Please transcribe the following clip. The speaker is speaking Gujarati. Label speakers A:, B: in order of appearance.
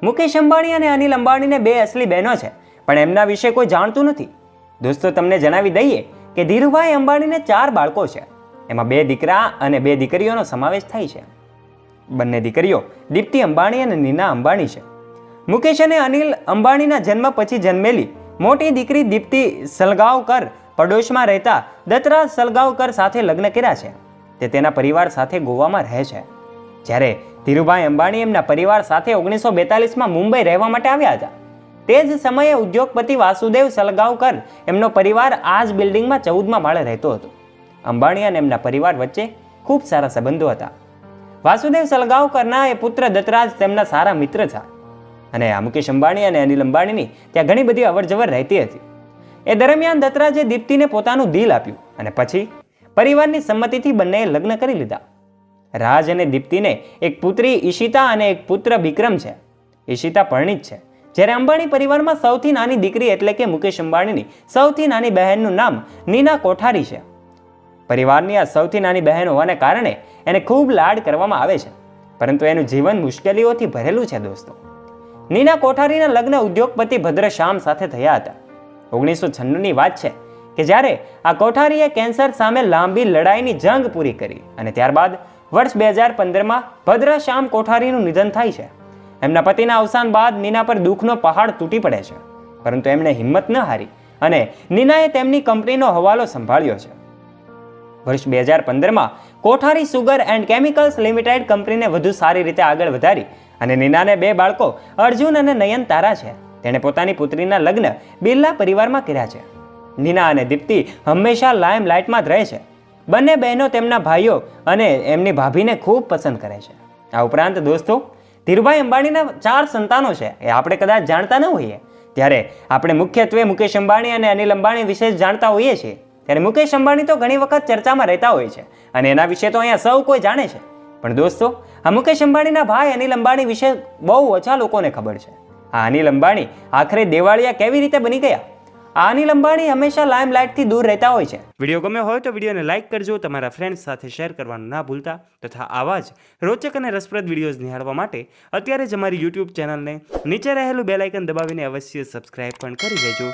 A: મુકેશ અંબાણી અને અનિલ અંબાણીને બે અસલી બહેનો છે, પણ એમના વિશે કોઈ જાણતું નથી. દોસ્તો, તમને જણાવી દઈએ કે ધીરુભાઈ અંબાણીને 4 બાળકો છે. એમાં 2 દીકરા અને 2 દીકરીઓનો સમાવેશ થાય છે. બંને દીકરીઓ દીપ્તિ અંબાણી અને નીના અંબાણી છે. મુકેશ અને અનિલ અંબાણીના જન્મ પછી જન્મેલી મોટી દીકરી દીપ્તિ સલગાંવકર પડોશમાં રહેતા દત્તરાજ સલગાંવકર સાથે લગ્ન કર્યા છે. તે તેના પરિવાર સાથે ગોવામાં રહે છે. જ્યારે ધીરુભાઈ અંબાણી એમના પરિવાર સાથે 1942માં મુંબઈ રહેવા માટે આવ્યા હતા. તે જ સમયે ઉદ્યોગપતિ વાસુદેવ સલગાંવકર એમનો પરિવાર આ જ બિલ્ડિંગમાં 14મા માળે રહેતો હતો. અંબાણી અને એમના પરિવાર વચ્ચે ખૂબ સારા સંબંધો હતા. વાસુદેવ સલગાંવકરના એ પુત્ર દત્તરાજ તેમના સારા મિત્ર હતા. અને આ મુકેશ અંબાણી અને અનિલ અંબાણીની ત્યાં ઘણી બધી અવરજવર રહેતી હતી. એ દરમિયાન દત્તરાજે દીપ્તિને પોતાનું દિલ આપ્યું અને પછી પરિવારની સંમતિથી બંનેએ લગ્ન કરી લીધા. રાજ અને દીપ્તિને એક પુત્રી ઈશિતા અને એક પુત્ર વિક્રમ છે. ઈશિતા પરણિત છે, જ્યારે અંબાણી પરિવારમાં સૌથી નાની દીકરી એટલે કે મુકેશ અંબાણીની સૌથી નાની બહેનનું નામ નીના કોઠારી છે. પરિવારની આ સૌથી નાની બહેન હોવાને કારણે એને ખૂબ લાડ કરવામાં આવે છે, પરંતુ એનું જીવન મુશ્કેલીઓથી ભરેલું છે. દોસ્તો, નીના કોઠારીના લગ્ન ઉદ્યોગપતિ ભદ્રશ્યામ સાથે થયા હતા. 1996ની વાત છે કે જ્યારે આ કોઠારીએ કેન્સર સામે લાંબી લડાઈની જંગ પૂરી કરી અને ત્યારબાદ વર્ષ 2015માં ભદ્રશ્યામ કોઠારીનું નિધન થાય છે. એમના પતિના અવસાન બાદ નીના પર દુઃખનો પહાડ તૂટી પડે છે, પરંતુ એમણે હિંમત ન હારી અને નીનાએ તેમની કંપનીનો હવાલો સંભાળ્યો છે. વર્ષ 2015માં કોઠારી સુગર એન્ડ કેમિકલ્સ લિમિટેડ કંપનીને વધુ સારી રીતે આગળ વધારી અને નીનાને 2 બાળકો અર્જુન અને નયનતારા છે. તેણે પોતાની પુત્રીના લગ્ન બિરલા પરિવારમાં કર્યા છે. નીના અને દીપ્તિ હંમેશા લાઇમલાઇટમાં જ રહે છે. બંને બહેનો તેમના ભાઈઓ અને એમની ભાભીને ખૂબ પસંદ કરે છે. આ ઉપરાંત દોસ્તો, ધીરુભાઈ અંબાણીના 4 સંતાનો છે એ આપણે કદાચ જાણતા ન હોઈએ. ત્યારે આપણે મુખ્યત્વે મુકેશ અંબાણી અને અનિલ અંબાણી વિશે જ જાણતા હોઈએ છીએ. ત્યારે મુકેશ અંબાણી તો ઘણી વખત ચર્ચામાં રહેતા હોય છે અને એના વિશે તો અહીંયા સૌ કોઈ જાણે છે. પણ દોસ્તો, આ મુકેશ અંબાણીના ભાઈ અનિલ અંબાણી વિશે બહુ ઓછા લોકોને ખબર છે. આ અનિલ અંબાણી આખરે દેવાળિયા કેવી રીતે બની ગયા? આ અનિલ અંબાણી હંમેશા લાઇમલાઇટથી દૂર રહેતા હોય છે. વિડીયો ગમ્યો હોય તો વિડીયોને લાઇક કરજો, તમારા ફ્રેન્ડ્સ સાથે શેર કરવાનું ના ભૂલતા, તથા આવા જ રોચક અને રસપ્રદ વિડીયોઝ નિહાળવા માટે અત્યારે જ અમારી YouTube ચેનલને નીચે રહેલું બેલ આઇકન દબાવીને અવશ્ય સબસ્ક્રાઇબ પણ કરી દેજો.